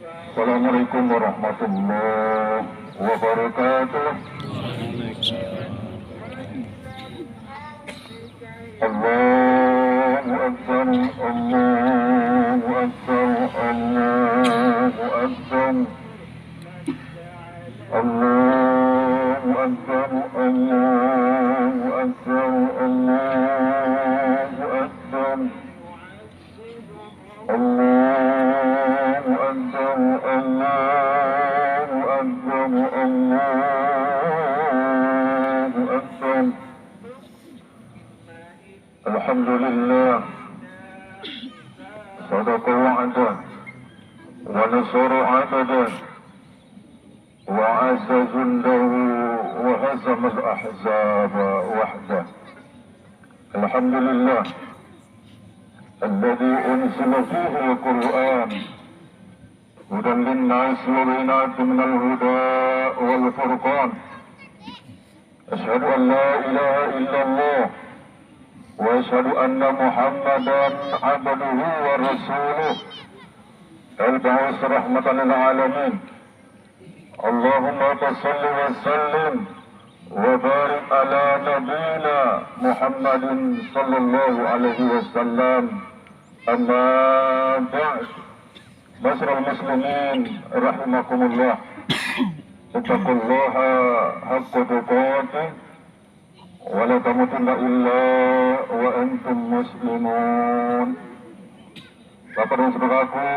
Assalamualaikum warahmatullahi wabarakatuh. Allahu Akbar, Allahu Akbar, Allahu Akbar. Allahu Akbar, Allahu Akbar, Allahu Akbar. Allahu Akbar, Allahu Akbar, Allahu Akbar. Alhamdulillah. Sadaqa wa'adah wa nasara 'abdah wa 'azza jundahu wa hazama al-ahzaba wahdah. Alhamdulillah الذي أنزل فيه القرآن هدى للناس وبينات من الهدى والفرقان. أشهد أن لا إله إلا الله وأشهد أن محمدا عبده ورسوله المبعوث رحمة للعالمين. اللهم صل وسلم وبارك على نبينا محمد صلى الله عليه وسلم. أما بعد، معاشر المسلمين رحمكم الله، اتقوا الله حق تقاته ولا تموتن إلا وأنتم مسلمون. Bapak dan saudaraku,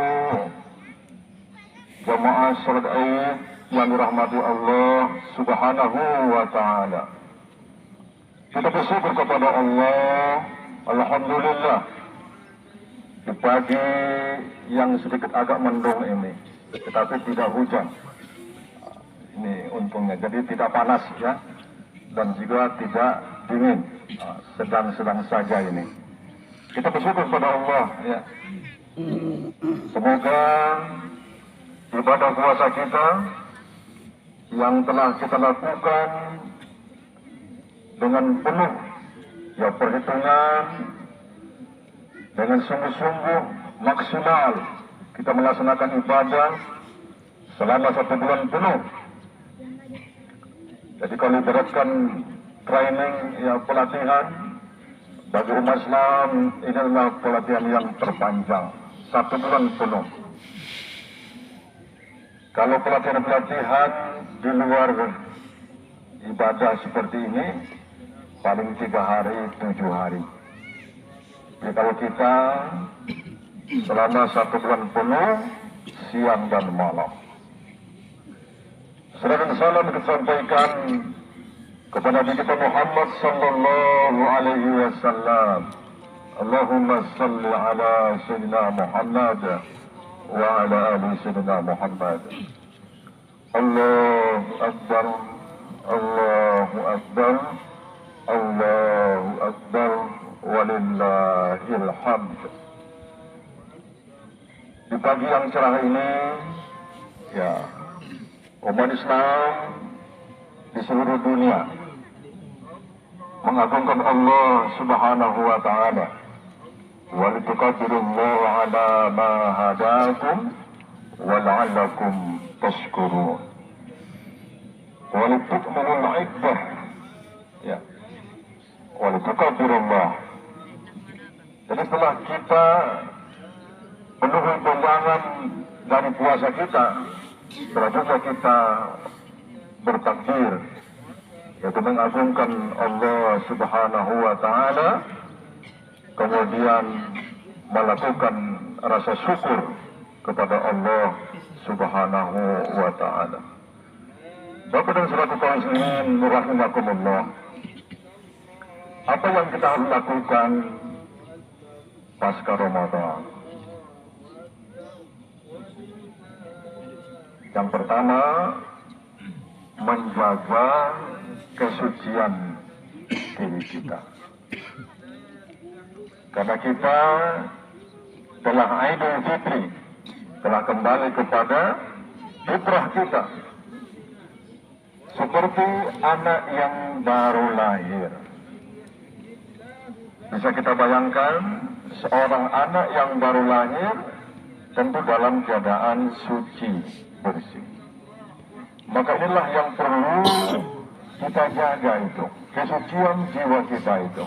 jamaah salat Id yang dirahmati Allah Subhanahu wa Ta'ala, kita bersyukur kepada Allah. Alhamdulillah, di pagi yang sedikit agak mendung ini, tetapi tidak hujan. Ini untungnya, jadi tidak panas ya, dan juga tidak dingin, sedang-sedang saja ini. Kita bersyukur kepada Allah ya. Semoga ibadah puasa kita yang telah kita lakukan dengan penuh ya perhitungan, dengan sungguh-sungguh maksimal kita melaksanakan ibadah selama 1 bulan penuh. Jadi kalau ibaratkan training ya pelatihan bagi umat Islam, ini adalah pelatihan yang terpanjang 1 bulan penuh. Kalau pelatihan-pelatihan di luar ibadah seperti ini paling 3 hari, 7 hari. Jadi kalau kita selama 1 bulan penuh, siang dan malam, salam dan salam kita sampaikan kepada Nabi kita Muhammad sallallahu alaihi wasallam. Allahumma salli ala sayyidina Muhammad wa ala ali sayyidina Muhammad. Allahu Akbar, Allahu Akbar, Allahu Akbar, walillahil hamd. Di pagi yang cerah ini, ya, umat Islam di seluruh dunia mengagungkan Allah Subhanahu wa Ta'ala. Wa litukabbirullaha ala ma hadakum wa la'allakum tashkurun. Wa litukmilul iddah. Ya. Wa litukabbirullah. Jadi setelah kita penuhi tunjangan dari puasa kita, setelah juga kita bertakbir, yaitu mengagungkan Allah Subhanahu wa Ta'ala, kemudian melakukan rasa syukur kepada Allah Subhanahu wa Ta'ala. Bapak dan saudara kaum muslimin rahimakumullah, apa yang kita harus lakukan pasca Ramadan? Yang pertama, menjaga kesucian diri kita. Karena kita telah Idul Fitri, telah kembali kepada fitrah kita, seperti anak yang baru lahir. Bisa kita bayangkan seorang anak yang baru lahir tentu dalam keadaan suci bersih. Maka inilah yang perlu kita jaga itu, kesucian jiwa kita itu.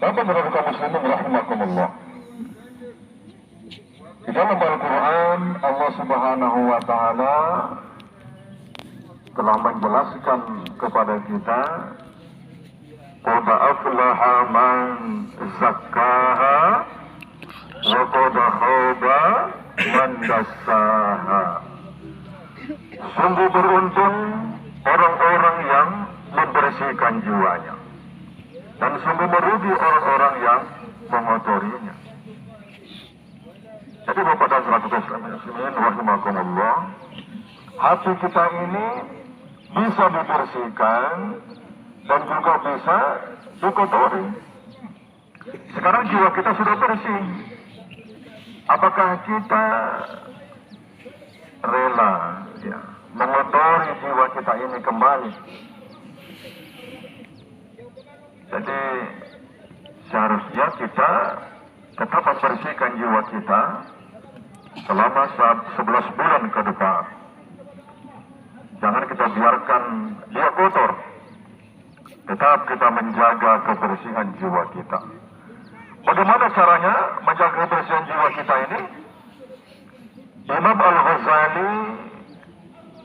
Bapak-bapak kaum muslimin rahimakumullah. Di dalam Al-Quran Allah Subhanahu wa Ta'ala telah menjelaskan kepada kita, qad aflaha man zakkaha wa qad khaba man dassaha. Sungguh beruntung orang-orang yang membersihkan jiwanya, dan sungguh merugi orang-orang yang mengotorinya. Jadi Bapak dan saudara muslimin rahimakumullah, hati kita ini bisa dibersihkan dan juga bisa dikotori. Sekarang jiwa kita sudah bersih. Apakah kita rela mengotori jiwa kita ini kembali? Jadi seharusnya kita tetap membersihkan jiwa kita selama 11 bulan ke depan. Jangan kita biarkan dia kotor. Tetap kita menjaga kebersihan jiwa kita. Bagaimana caranya menjaga kebersihan jiwa kita ini? Imam Al-Ghazali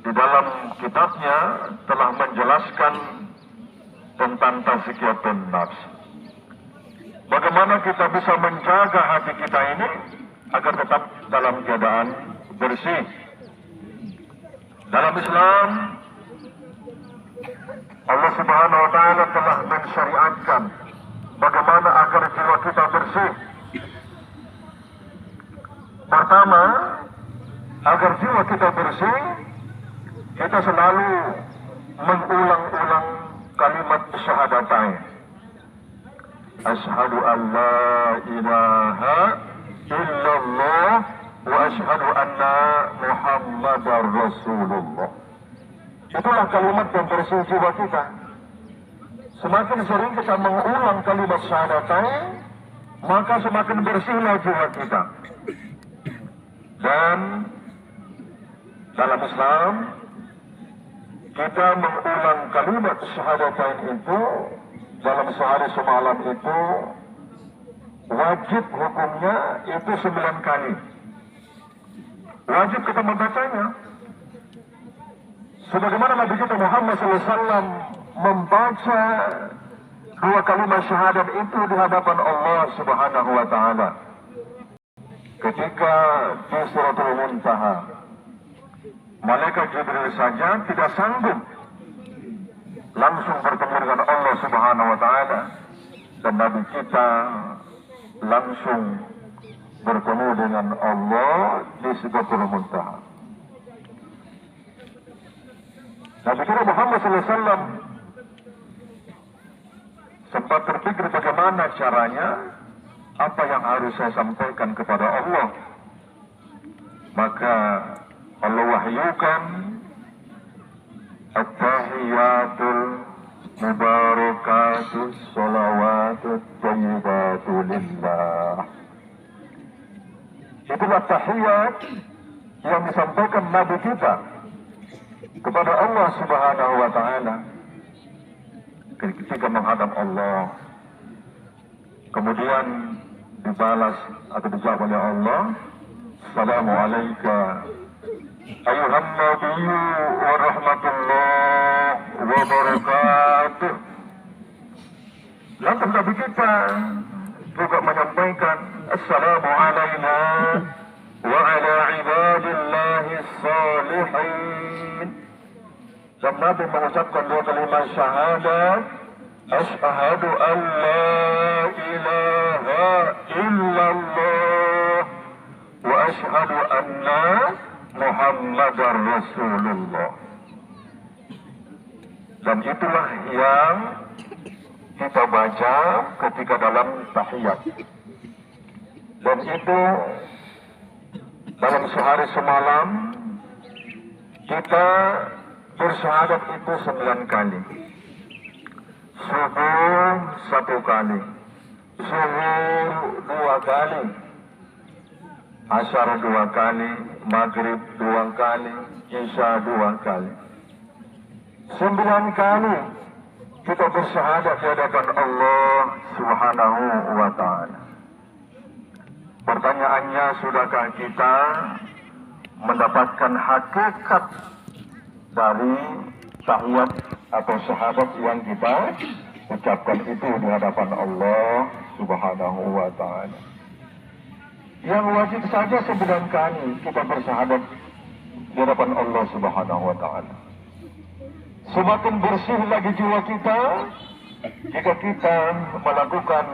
di dalam kitabnya telah menjelaskan tentang tazkiyatun nafs. Bagaimana kita bisa menjaga hati kita ini agar tetap dalam keadaan bersih. Dalam Islam, Allah Subhanahu wa Ta'ala telah mensyariatkan bagaimana agar jiwa kita bersih. Pertama, agar jiwa kita bersih, kita selalu mengulang-ulang kalimat syahadatain. Asyhadu an la ilaha illallah wa asyhadu anna Muhammadar Rasulullah. Itulah kalimat yang bersih jiwa kita. Semakin sering kita mengulang kalimat syahadatain, maka semakin bersihlah jiwa kita. Dan dalam Islam, kita mengulang kalimat syahadatain itu dalam sehari semalam itu wajib hukumnya itu 9 kali. Wajib kita membacanya. Sebagaimana Nabi kita Muhammad SAW membaca 2 kalimat syahadat itu di hadapan Allah Subhanahu wa Ta'ala. Ketika di Suratul Muntaha, malaikat Jibril saja tidak sanggup langsung bertemu dengan Allah Subhanahu wa Ta'ala, dan Nabi kita langsung bertemu dengan Allah di Sidratul Muntaha. Nabi kita Muhammad SAW sempat terpikir bagaimana caranya, apa yang harus saya sampaikan kepada Allah. Maka Allah wahyukan at-tahiyatul mubarakatus sholawatut thayyibatu lillah. Itulah tahiyat yang disampaikan Nabi kita kepada Allah Subhanahu wa Ta'ala ketika menghadap Allah. Kemudian dibalas atau dijawab oleh Allah, Assalamualaikum ayuhan nabiyyu wa rahmatullahi wa barakatuh. Lantas Nabi kita juga menyampaikan Assalamualaikum wa ala ibadillahi salihin. Dan Nabi mengucapkan 2 kalimat syahadat, Asyhadu an la ilaha illallah wa asyhadu anna Muhammadar Rasulullah. Dan itulah yang kita baca ketika dalam tahiyat. Dan itu dalam sehari semalam kita bersyahadat itu 9 kali. Subuh 1 kali, zuhur 2 kali, Asyar 2 kali, maghrib 2 kali, isya 2 kali. 9 kali kita bersyahadat di hadapan Allah Subhanahu wa ta'ala. Pertanyaannya, sudahkah kita mendapatkan hakikat dari tahiyat atau syahadat yang kita ucapkan itu di hadapan Allah Subhanahu wa ta'ala? Yang wajib saja 9 kali kita bersyahadat di hadapan Allah Subhanahu wa ta'ala. Semakin bersih lagi jiwa kita jika kita melakukan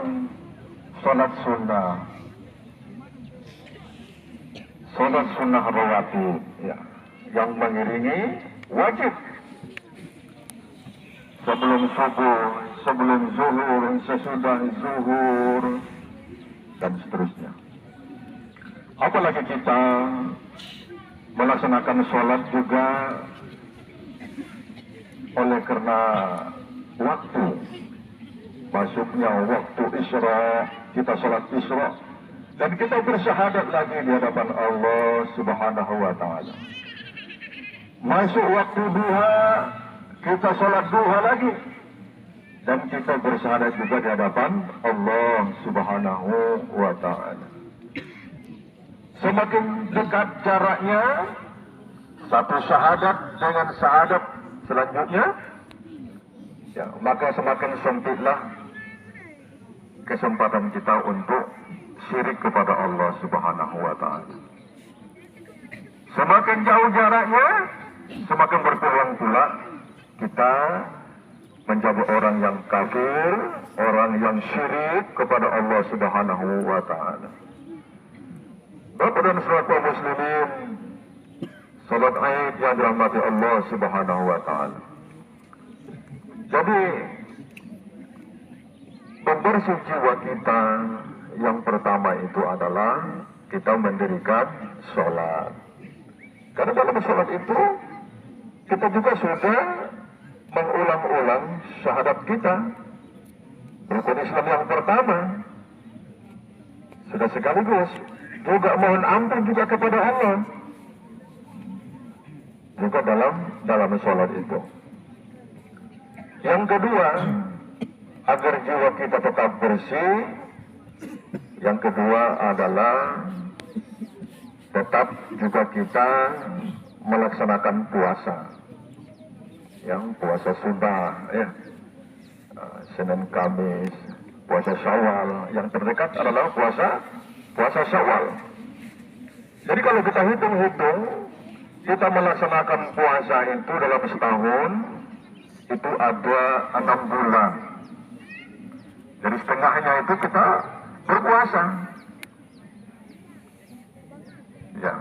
sholat sunnah. Sholat sunnah rawatib, ya, yang mengiringi wajib. Sebelum subuh, sebelum zuhur, sesudah zuhur, dan seterusnya. Apalagi kita melaksanakan sholat juga oleh karena waktu masuknya waktu Isra, kita sholat Isra, dan kita bersyahadat lagi di hadapan Allah Subhanahu wa ta'ala. Masuk waktu duha, kita sholat duha lagi, dan kita bersyahadat juga di hadapan Allah Subhanahu wa ta'ala. Semakin dekat jaraknya satu syahadat dengan syahadat selanjutnya, ya, maka semakin sempitlah kesempatan kita untuk syirik kepada Allah Subhanahu wa ta'ala. Semakin jauh jaraknya, semakin berpeluang pula kita menjadi orang yang kafir, orang yang syirik kepada Allah Subhanahu wa ta'ala. Bapak dan saudara kaum muslimin, salat Id yang dirahmati Allah Subhanahu wa ta'ala. Jadi, pembersih jiwa kita yang pertama itu adalah kita mendirikan sholat. Karena dalam sholat itu kita juga sudah mengulang-ulang syahadat kita. Rukun Islam yang pertama. Sudah sekaligus juga mohon ampun juga kepada Allah. Juga dalam sholat itu. Yang kedua, agar jiwa kita tetap bersih, yang kedua adalah tetap juga kita melaksanakan puasa. Yang puasa sunnah, ya, Senin Kamis, puasa Syawal. Yang terdekat adalah puasa Syawal. Jadi kalau kita hitung-hitung, kita melaksanakan puasa itu dalam setahun itu ada 6 bulan. Jadi setengahnya itu kita berpuasa. Ya,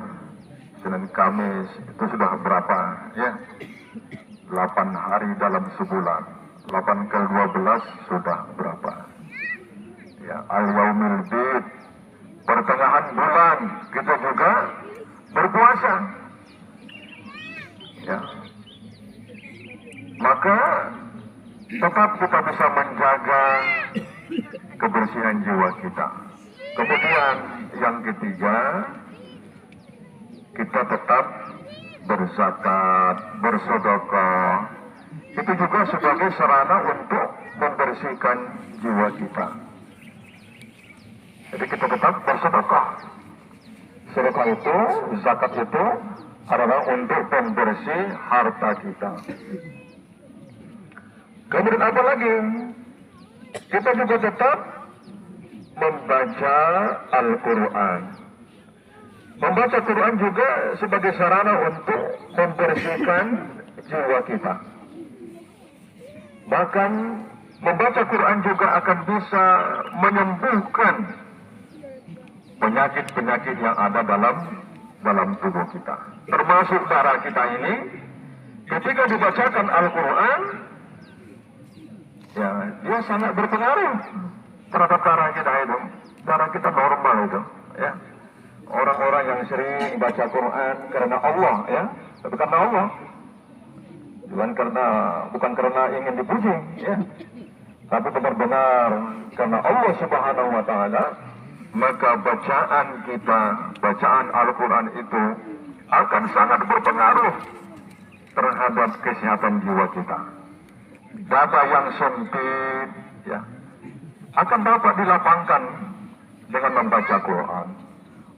Senin Kamis itu sudah berapa? Ya, 8 hari dalam sebulan. 8 ke 12 sudah berapa? Ya, Al-Yaumil Bid, pertengahan bulan kita juga berpuasa. Ya, maka tetap kita bisa menjaga kebersihan jiwa kita. Kemudian yang ketiga, kita tetap berzakat, bersedekah. Itu juga sebagai sarana untuk membersihkan jiwa kita. Jadi kita tetap bersedekah. Sedekah itu, zakat itu adalah untuk pembersih harta kita. Kemudian apa lagi? Kita juga tetap membaca Al-Quran. Membaca Quran juga sebagai sarana untuk membersihkan jiwa kita. Bahkan membaca Quran juga akan bisa menyembuhkan penyakit-penyakit yang ada dalam tubuh kita. Termasuk darah kita ini, ketika dibacakan Al-Quran, ya, dia sangat berpengaruh terhadap darah kita itu. Darah kita normal itu, ya. Orang-orang yang sering baca Quran karena Allah, ya, tapi karena Allah, bukan karena ingin dipuji, ya, tapi benar-benar karena Allah Subhanahu wa ta'ala, maka bacaan kita, bacaan Al-Quran itu akan sangat berpengaruh terhadap kesehatan jiwa kita. Dada yang sempit ya akan dapat dilapangkan dengan membaca Quran.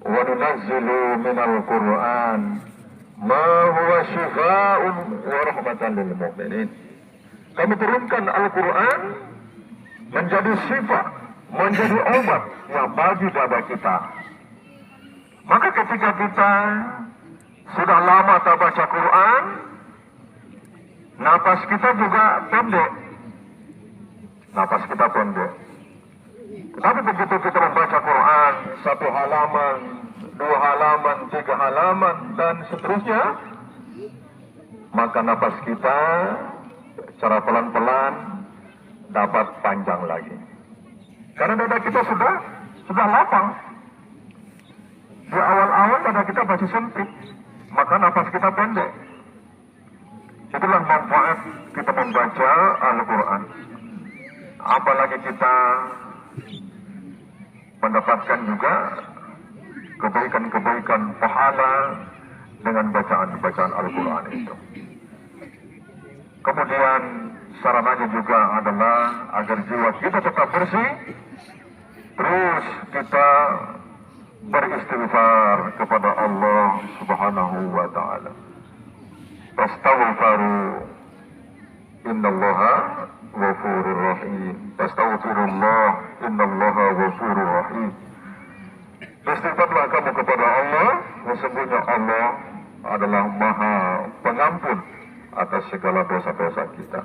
Wa nunazzilu minal Quran ma huwa syifaa'un wa rahmatan lil mu'minin. Kami turunkan Al-Quran menjadi syifa, menjadi obat yang bagi dada kita. Maka ketika kita sudah lama tak baca Quran, napas kita juga pendek. Napas kita pendek. Tapi begitu kita membaca Quran, 1 halaman, 2 halaman, 3 halaman, dan seterusnya, maka napas kita secara pelan-pelan dapat panjang lagi. Karena dada kita sudah lapang. Di awal-awal dada kita masih sempit, maka napas kita pendek. Itulah manfaat kita membaca Al-Quran. Apalagi kita mendapatkan juga kebaikan-kebaikan pahala dengan bacaan Al-Quran itu. Kemudian sarananya juga adalah agar jiwa kita tetap bersih, terus kita beristighfar kepada Allah Subhanahu wa Ta'ala. Fastaghfiru innallaha ghafurur rahim. Fastaghfirullah innallaha ghafurur rahim. Istighfarlah kamu kepada Allah, sesungguhnya Allah adalah Maha Pengampun atas segala dosa-dosa kita.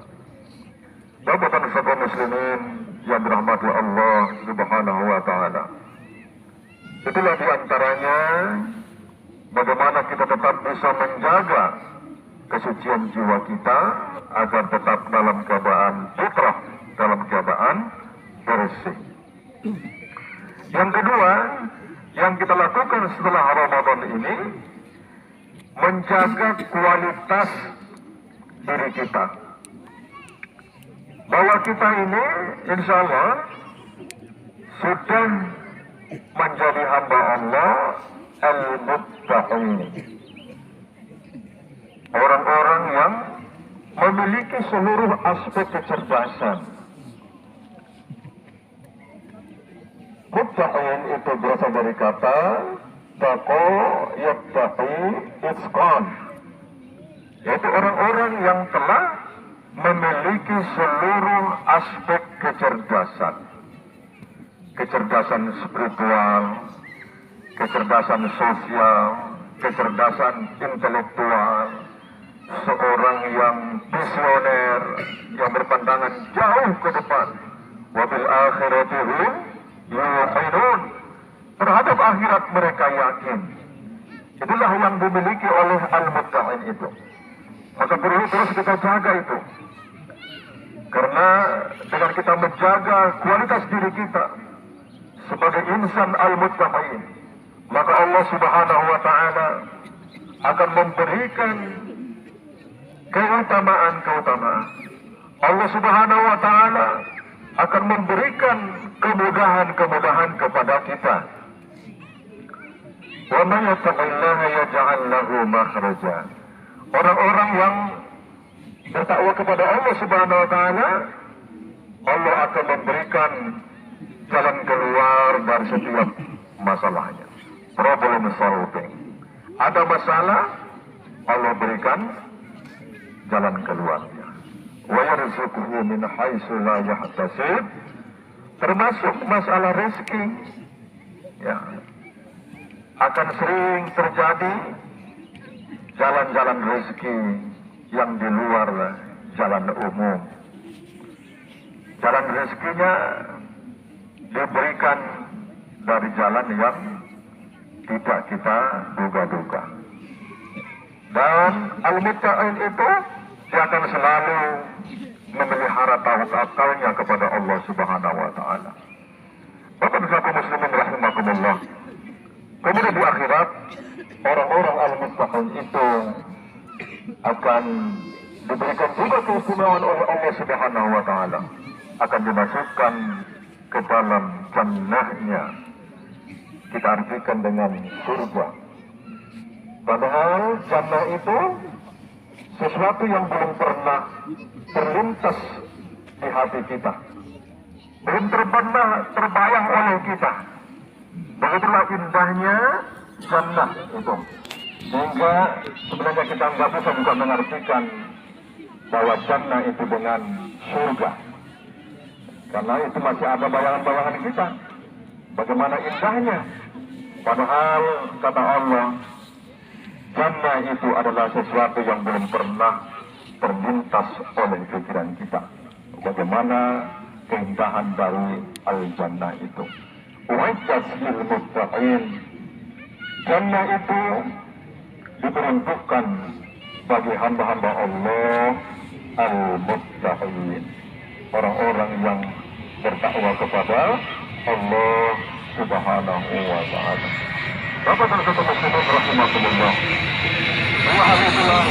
Bapak dan saudara muslimin yang dirahmati Allah Subhanahu wa Ta'ala. Itulah diantaranya bagaimana kita tetap bisa menjaga kesucian jiwa kita agar tetap dalam keadaan fitrah, dalam keadaan bersih. Yang kedua, yang kita lakukan setelah Ramadan ini, menjaga kualitas diri kita. Bahwa kita ini insya Allah sudah menjadi hamba Allah al-muttaqin. Orang-orang yang memiliki seluruh aspek kecerdasan. Muttaqin itu berasal dari kata taqo yattaqi itqan, yaitu orang-orang yang telah memiliki seluruh aspek kecerdasan. Kecerdasan spiritual, kecerdasan sosial, kecerdasan intelektual, seorang yang visioner, yang berpandangan jauh ke depan. Wabil akhirati hum yuqinun. Terhadap akhirat mereka yakin. Itulah yang dimiliki oleh al-muttaqin itu. Maka perlu terus kita jaga itu. Karena dengan kita menjaga kualitas diri kita sebagai insan al-muttaqin, maka Allah Subhanahu wa Ta'ala akan memberikan keutamaan. Allah Subhanahu wa Ta'ala akan memberikan kemudahan kepada kita. Wa man yattaqillaha yaj'al lahu makhraja. Orang-orang yang bertakwa kepada Allah Subhanahu wa Ta'ala, Allah akan memberikan jalan keluar dari setiap masalahnya. Problem solving. Ada masalah, Allah berikan jalan keluarnya. Wa yarzuquhu min haitsu la yahtasib. Termasuk masalah rezeki. Ya. Akan sering terjadi jalan-jalan rezeki yang di luar jalan umum. Jalan rezekinya diberikan dari jalan yang tidak kita duga-duga. Dan al-muttaqin itu dia akan selalu memelihara tawakalnya kepada Allah Subhanahu wa Ta'ala. Bapak dan Saudara muslimin rahimakumullah. Kemudian di akhirat, orang-orang al-muttaqin itu akan diberikan juga keistimewaan oleh Allah Subhanahu wa Ta'ala. Akan dimasukkan ke dalam jannahnya. kita artikan dengan surga. Padahal jannah itu sesuatu yang belum pernah terlintas di hati kita, belum pernah terbayang oleh kita. Begitulah indahnya jannah itu, sehingga sebenarnya kita nggak bisa juga mengartikan bahwa jannah itu dengan surga, karena itu masih ada bayangan-bayangan kita bagaimana indahnya. Padahal kata Allah, jannah itu adalah sesuatu yang belum pernah terlintas oleh pikiran kita, bagaimana keindahan dari al-jannah itu. U'iddat lil muttaqin. Jannah itu diperuntukkan bagi hamba-hamba Allah al-muttaqin, orang-orang yang bertakwa kepada Allah Subhanahu wa ta'ala. Bapak dan saudara muslimin rahimakumullah, dua hal itulah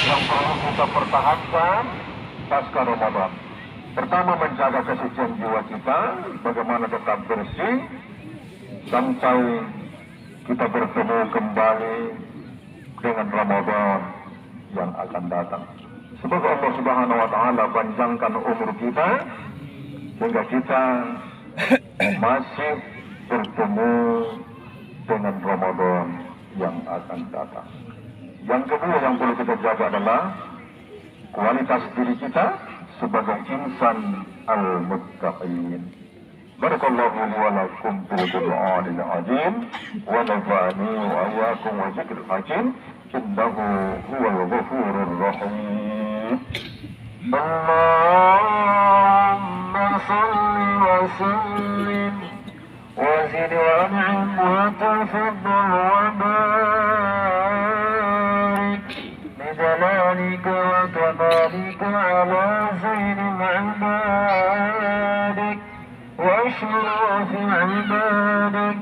yang perlu kita pertahankan pasca Ramadan. Pertama, menjaga kesucian jiwa kita, bagaimana tetap bersih sampai kita bertemu kembali dengan Ramadan yang akan datang. Semoga Allah Subhanahu wa ta'ala panjangkan umur kita sehingga kita masih bertemu dengan Ramadan yang akan datang. Yang kedua yang perlu kita jaga adalah kualitas diri kita sebagai insan al-muttaqin. Barakallahu li wa lakum fil Qur'anil azim wa nafa'ani wa iyyakum wa dzikril hakim innahu huwal ghafurur rahim. Allahumma salli wa sallim wa zid wa an'im wa tafaddal wa barik bi jalalika wa kamalika ala zainil ibadik wa ashrafi ibadik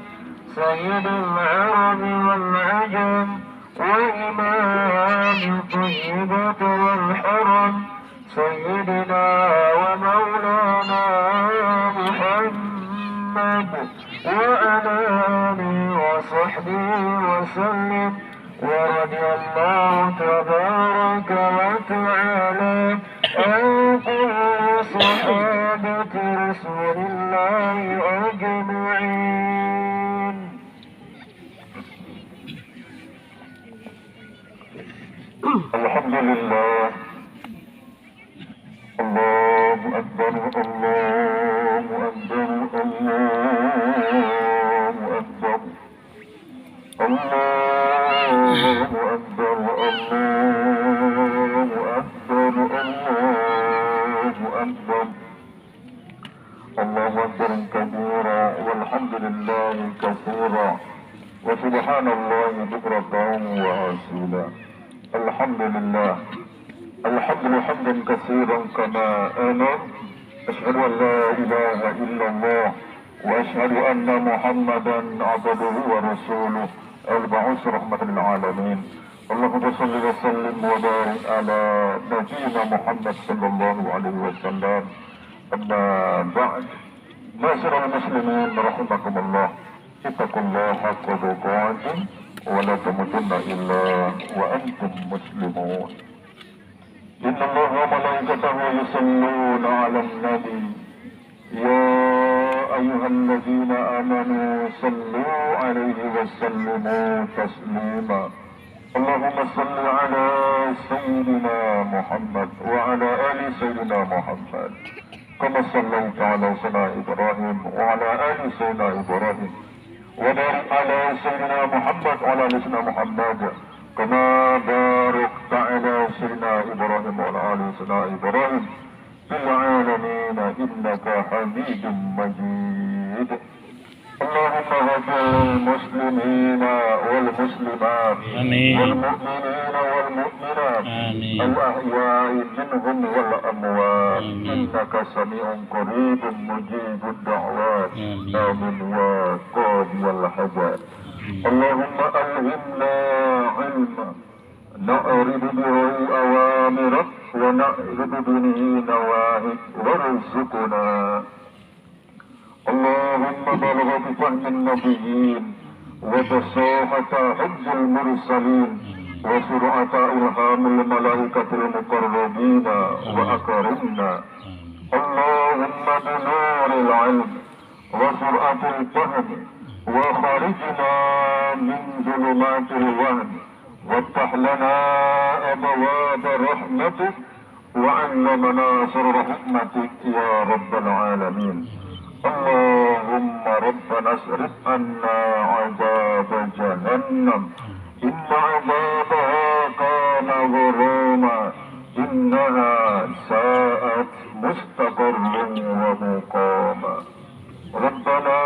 sayyidil arabi wal ajam wa imam al-tayyibah wal haram سيدنا ومولانا محمد وعلى آله وصحبه وسلم ورضي الله تبارك وتعالى عن كل صحابة رسول الله أجمعين. الحمد لله. الله أكبر الله أكبر الله أكبر الله أكبر الله أكبر الله أكبر الله أكبر كبيرا والحمد لله كثيرا وسبحان الله بكرة وأصيلا. الحمد لله الحمد لله حمدا كثيرا كما أمر. أشهد أن لا إله إلا الله وأشهد أن محمدا عبده ورسوله المبعوث رحمة للعالمين. اللهم صل وسلم وبارك على نبينا محمد صلى الله عليه وسلم. أما بعد، معاشر المسلمين رحمكم الله، اتقوا الله حق تقاته ولا تموتن إلا وأنتم مسلمون. إن الله وملائكته يصلون على النبي يا أيها الذين آمنوا صلوا عليه وسلموا تسليما. اللهم صل على سيدنا محمد وعلى آل سيدنا محمد كما صليت على سيدنا إبراهيم وعلى آل سيدنا إبراهيم وبارك على سيدنا محمد وعلى آل سيدنا محمد كما باركت على سيدنا إبراهيم وعلى آل سيدنا إبراهيم في العالمين إنك حميد مجيد. اللهم اغفر المسلمين والمسلمات والمؤمنين والمؤمنات الأحياء منهم والأموات إنك سميع قريب مجيب الدعوات. آمين يا قاضي الحاجات. اللهم ألهمنا علما نعرض به أوامرك ونعرض به نواهب وارزقنا. اللهم بلغ بفهم النبيين وفصاحة حفظ المرسلين وسرعة إلهام الملائكة المقربين وأكرمنا. اللهم بنور العلم وسرعة الفهم وخرجنا من ظلمات الوهم وافتح لنا أبواب رحمتك وعلمنا سر حكمتك يا رب العالمين. اللهم ربنا اصرف عنا عذاب جهنم إن عذابها كان غراما إنها ساءت مستقرا ومقاما. ربنا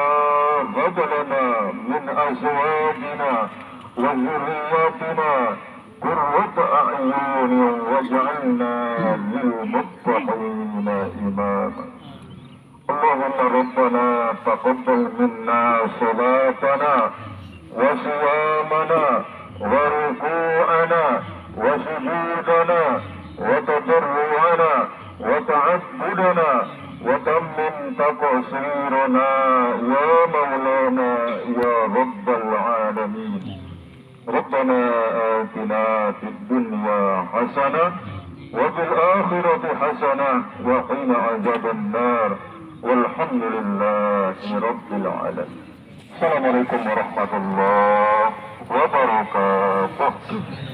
هب لنا من أزواجنا وذرياتنا قرة أعين واجعلنا للمتقين إماما. اللهم ربنا تقبل منا صلاتنا وصيامنا وركوعنا وسجودنا وتضرعنا وتعبدنا وتمم تقصيرنا يا مولانا يا رب العالمين. ربنا آتنا في الدنيا حسنة وفي الآخرة حسنة وقنا عذاب النار والحمد لله رب العالمين. السلام عليكم ورحمة الله وبركاته.